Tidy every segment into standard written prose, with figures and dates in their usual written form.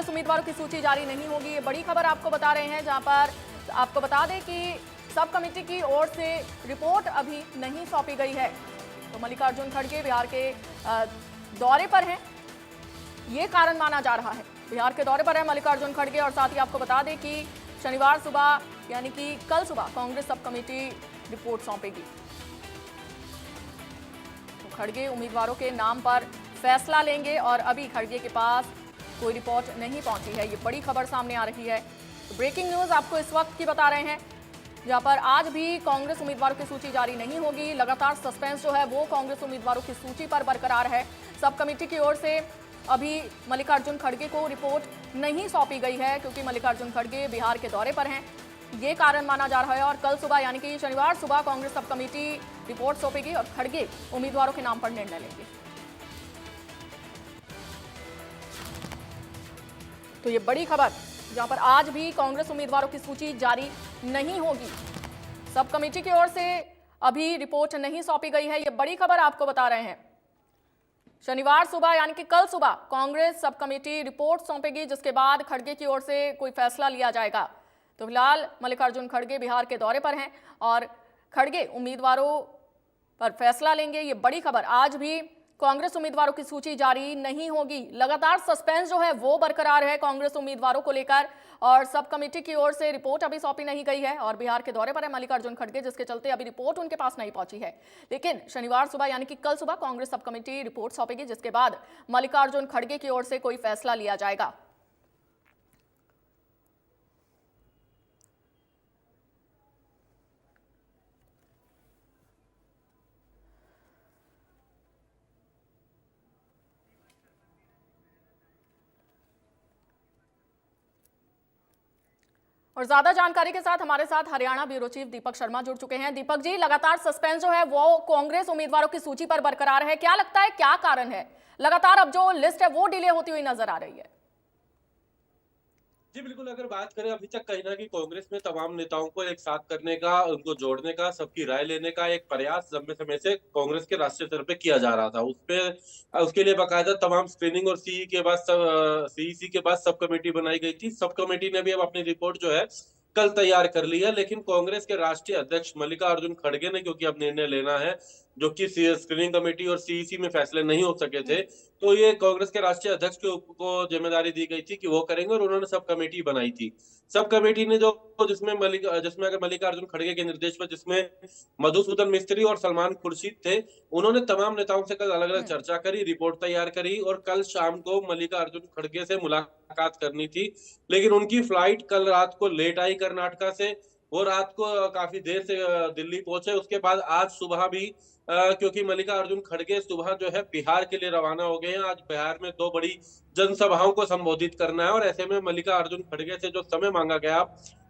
कांग्रेस उम्मीदवारों की सूची जारी नहीं होगी। ये बड़ी खबर आपको बता रहे हैं, जहां पर आपको बता दें कि सब कमेटी की ओर से रिपोर्ट अभी नहीं सौंपी गई है। तो मल्लिकार्जुन खड़गे बिहार के दौरे पर हैं, ये कारण माना जा रहा है। बिहार के दौरे पर है मल्लिकार्जुन खड़गे, और साथ ही आपको बता दें कि शनिवार सुबह यानी कि कल सुबह कांग्रेस सब कमेटी रिपोर्ट सौंपेगी। तो खड़गे उम्मीदवारों के नाम पर फैसला लेंगे, और अभी खड़गे के पास कोई रिपोर्ट नहीं पहुंची है। ये बड़ी खबर सामने आ रही है। तो ब्रेकिंग न्यूज आपको इस वक्त की बता रहे हैं, जहां पर आज भी कांग्रेस उम्मीदवारों की सूची जारी नहीं होगी। लगातार सस्पेंस जो है वो कांग्रेस उम्मीदवारों की सूची पर बरकरार है। सब कमेटी की ओर से अभी मल्लिकार्जुन खड़गे को रिपोर्ट नहीं सौंपी गई है, क्योंकि मल्लिकार्जुन खड़गे बिहार के दौरे पर हैं। ये कारण माना जा रहा है, और कल सुबह यानी कि शनिवार सुबह कांग्रेस सब कमेटी रिपोर्ट सौंपेगी और खड़गे उम्मीदवारों के नाम पर निर्णय लेंगे। तो ये बड़ी खबर, जहां पर आज भी कांग्रेस उम्मीदवारों की सूची जारी नहीं होगी। सब कमेटी की ओर से अभी रिपोर्ट नहीं सौंपी गई है। ये बड़ी खबर आपको बता रहे हैं। शनिवार सुबह यानी कि कल सुबह कांग्रेस सब कमेटी रिपोर्ट सौंपेगी, जिसके बाद खड़गे की ओर से कोई फैसला लिया जाएगा। तो फिलहाल मल्लिकार्जुन खड़गे बिहार के दौरे पर हैं, और खड़गे उम्मीदवारों पर फैसला लेंगे। ये बड़ी खबर, आज भी कांग्रेस उम्मीदवारों की सूची जारी नहीं होगी। लगातार सस्पेंस जो है वो बरकरार है कांग्रेस उम्मीदवारों को लेकर, और सब कमेटी की ओर से रिपोर्ट अभी सौंपी नहीं गई है। और बिहार के दौरे पर है मल्लिकार्जुन खड़गे, जिसके चलते अभी रिपोर्ट उनके पास नहीं पहुंची है। लेकिन शनिवार सुबह यानी कि कल सुबह कांग्रेस सब कमेटी रिपोर्ट सौंपेगी, जिसके बाद मल्लिकार्जुन खड़गे की ओर से कोई फैसला लिया जाएगा। और ज्यादा जानकारी के साथ हमारे साथ हरियाणा ब्यूरो चीफ दीपक शर्मा जुड़ चुके हैं। दीपक जी, लगातार सस्पेंस जो है वो कांग्रेस उम्मीदवारों की सूची पर बरकरार है। क्या लगता है क्या कारण है? लगातार अब जो लिस्ट है वो डिले होती हुई नजर आ रही है। जी बिल्कुल, अगर बात करें अभी तक कहीं ना कहीं कांग्रेस में तमाम नेताओं को एक साथ करने का, उनको जोड़ने का, सबकी राय लेने का एक प्रयास लंबे समय से कांग्रेस के राष्ट्रीय स्तर पे किया जा रहा था। उसके लिए बाकायदा तमाम स्क्रीनिंग और सीईसी के बाद सब कमेटी बनाई गई थी। सब कमेटी ने भी अब अपनी रिपोर्ट जो है कल तैयार कर ली है, लेकिन कांग्रेस के राष्ट्रीय अध्यक्ष मल्लिकार्जुन खड़गे ने, क्योंकि अब निर्णय लेना है जो कि स्क्रीनिंग कमेटी और सीईसी में फैसले नहीं हो सके थे, तो ये कांग्रेस के राष्ट्रीय अध्यक्ष को जिम्मेदारी दी गई थी कि वो करेंगे, और उन्होंने सब कमेटी बनाई थी। सब कमेटी ने जो जिसमें अगर मल्लिकार्जुन खड़गे के निर्देश पर, जिसमें मधुसूदन मिस्त्री और सलमान खुर्शीद थे, उन्होंने तमाम नेताओं से कल अलग अलग चर्चा करी, रिपोर्ट तैयार करी, और कल शाम को मल्लिकार्जुन खड़गे से मुलाकात करनी थी। लेकिन उनकी फ्लाइट कल रात को लेट आई कर्नाटका से। वो रात को काफी देर से दिल्ली पहुंचे। उसके बाद आज सुबह भी क्योंकि मल्लिकार्जुन खड़गे सुबह जो है बिहार के लिए रवाना हो गए हैं। आज बिहार में दो बड़ी जनसभाओं को संबोधित करना है, और ऐसे में मल्लिकार्जुन खड़गे से जो समय मांगा गया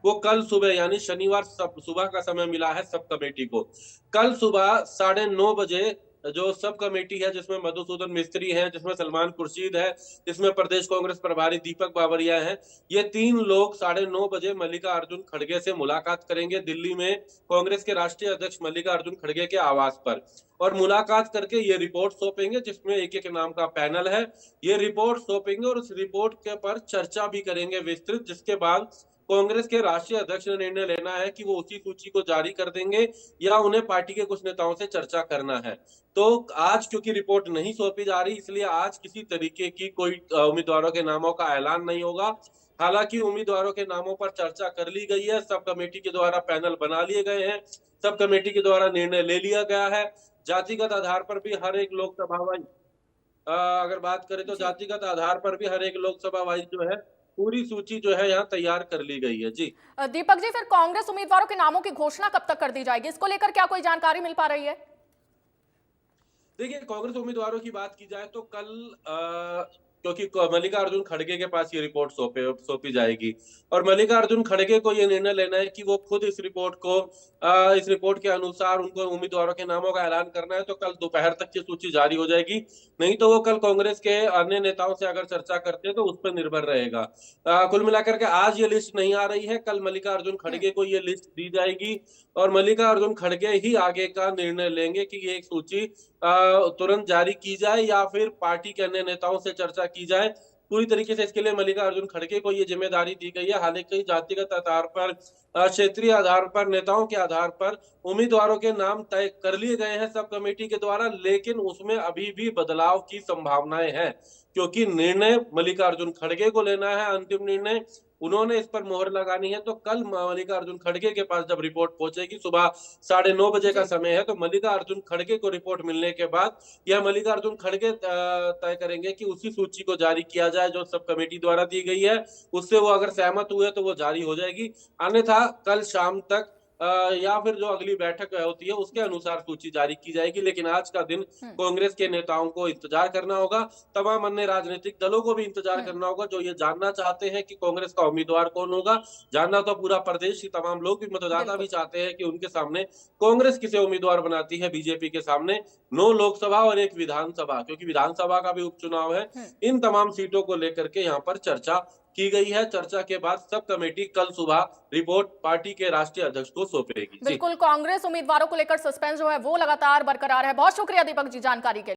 वो कल सुबह यानी शनिवार सुबह का समय मिला है सब कमेटी को। कल सुबह 9:30 बजे जो सब कमेटी है, जिसमें मधुसूदन मिस्त्री है, जिसमें सलमान खुर्शीद है, जिसमें प्रदेश कांग्रेस प्रभारी दीपक बाबरिया है, ये तीन लोग 9:30 बजे मल्लिकार्जुन खड़गे से मुलाकात करेंगे दिल्ली में कांग्रेस के राष्ट्रीय अध्यक्ष मल्लिकार्जुन खड़गे के आवास पर। और मुलाकात करके ये रिपोर्ट सौंपेंगे, जिसमें एक एक नाम का पैनल है। ये रिपोर्ट सौंपेंगे और उस रिपोर्ट के पर चर्चा भी करेंगे विस्तृत, जिसके बाद कांग्रेस के राष्ट्रीय अध्यक्ष ने निर्णय लेना है कि वो उसी सूची को जारी कर देंगे या उन्हें पार्टी के कुछ नेताओं से चर्चा करना है। तो आज क्योंकि रिपोर्ट नहीं सौंपी जा रही, इसलिए आज किसी तरीके की कोई उम्मीदवारों के नामों का ऐलान नहीं होगा। हालांकि उम्मीदवारों के नामों पर चर्चा कर ली गई है, सब कमेटी के द्वारा पैनल बना लिए गए हैं, सब कमेटी के द्वारा निर्णय ले लिया गया है। जातिगत आधार पर भी हर एक लोकसभा वाइज अगर बात करें तो जी, जातिगत आधार पर भी हर एक लोकसभा वाइज जो है पूरी सूची जो है यहाँ तैयार कर ली गई है। जी दीपक जी, फिर कांग्रेस उम्मीदवारों के नामों की घोषणा कब तक कर दी जाएगी? इसको लेकर क्या कोई जानकारी मिल पा रही है? देखिए, कांग्रेस उम्मीदवारों की बात की जाए तो कल क्योंकि मल्लिकार्जुन खड़गे के पास ये रिपोर्ट सौंपी जाएगी, और मल्लिकार्जुन खड़गे को ये निर्णय लेना है कि वो खुद इस रिपोर्ट के अनुसार उनको उम्मीदवारों के नामों का ऐलान करना है, तो कल दोपहर तक की सूची जारी हो जाएगी। नहीं तो वो कल कांग्रेस के अन्य नेताओं से अगर चर्चा करते हैं तो उस पर निर्भर रहेगा। कुल मिलाकर के आज ये लिस्ट नहीं आ रही है, कल मल्लिकार्जुन खड़गे को ये लिस्ट दी जाएगी, और मल्लिकार्जुन खड़गे ही आगे का निर्णय लेंगे कि ये एक सूची तुरंत जारी की जाए या फिर पार्टी के अन्य नेताओं से चर्चा की जाए। पूरी तरीके से इसके लिए मल्लिकार्जुन खड़गे को ये जिम्मेदारी दी गई है। हालांकि जातिगत आधार पर, क्षेत्रीय आधार पर, नेताओं के आधार पर उम्मीदवारों के नाम तय कर लिए गए हैं सब कमेटी के द्वारा, लेकिन उसमें अभी भी बदलाव की संभावनाएं हैं, क्योंकि निर्णय मल्लिकार्जुन खड़गे को लेना है। अंतिम निर्णय उन्होंने इस पर मोहर लगानी है। तो कल मल्लिकार्जुन खड़गे के पास जब रिपोर्ट पहुंचेगी, सुबह 9:30 बजे का समय है, तो मल्लिकार्जुन खड़गे को रिपोर्ट मिलने के बाद यह मल्लिकार्जुन खड़गे तय करेंगे कि उसी सूची को जारी किया जाए जो सब कमेटी द्वारा दी गई है। उससे वो अगर सहमत हुए तो वो जारी हो जाएगी, अन्यथा कल शाम तक या फिर जो अगली बैठक होती है उसके अनुसार सूची जारी की जाएगी। लेकिन आज का दिन कांग्रेस के नेताओं को इंतजार करना होगा, तमाम अन्य राजनीतिक दलों को भी इंतजार करना होगा, जो ये जानना चाहते हैं कि कांग्रेस का उम्मीदवार कौन होगा। जानना तो पूरा प्रदेश की तमाम लोग भी, मतदाता भी चाहते हैं कि उनके सामने कांग्रेस किसे उम्मीदवार बनाती है। बीजेपी के सामने 9 लोकसभा और 1 विधानसभा, क्योंकि विधानसभा का भी उपचुनाव है। इन तमाम सीटों को लेकर के यहाँ पर चर्चा की गई है। चर्चा के बाद सब कमेटी कल सुबह रिपोर्ट पार्टी के राष्ट्रीय अध्यक्ष को सौंपेगी। बिल्कुल, कांग्रेस उम्मीदवारों को लेकर सस्पेंस जो है वो लगातार बरकरार है। बहुत शुक्रिया दीपक जी जानकारी के लिए।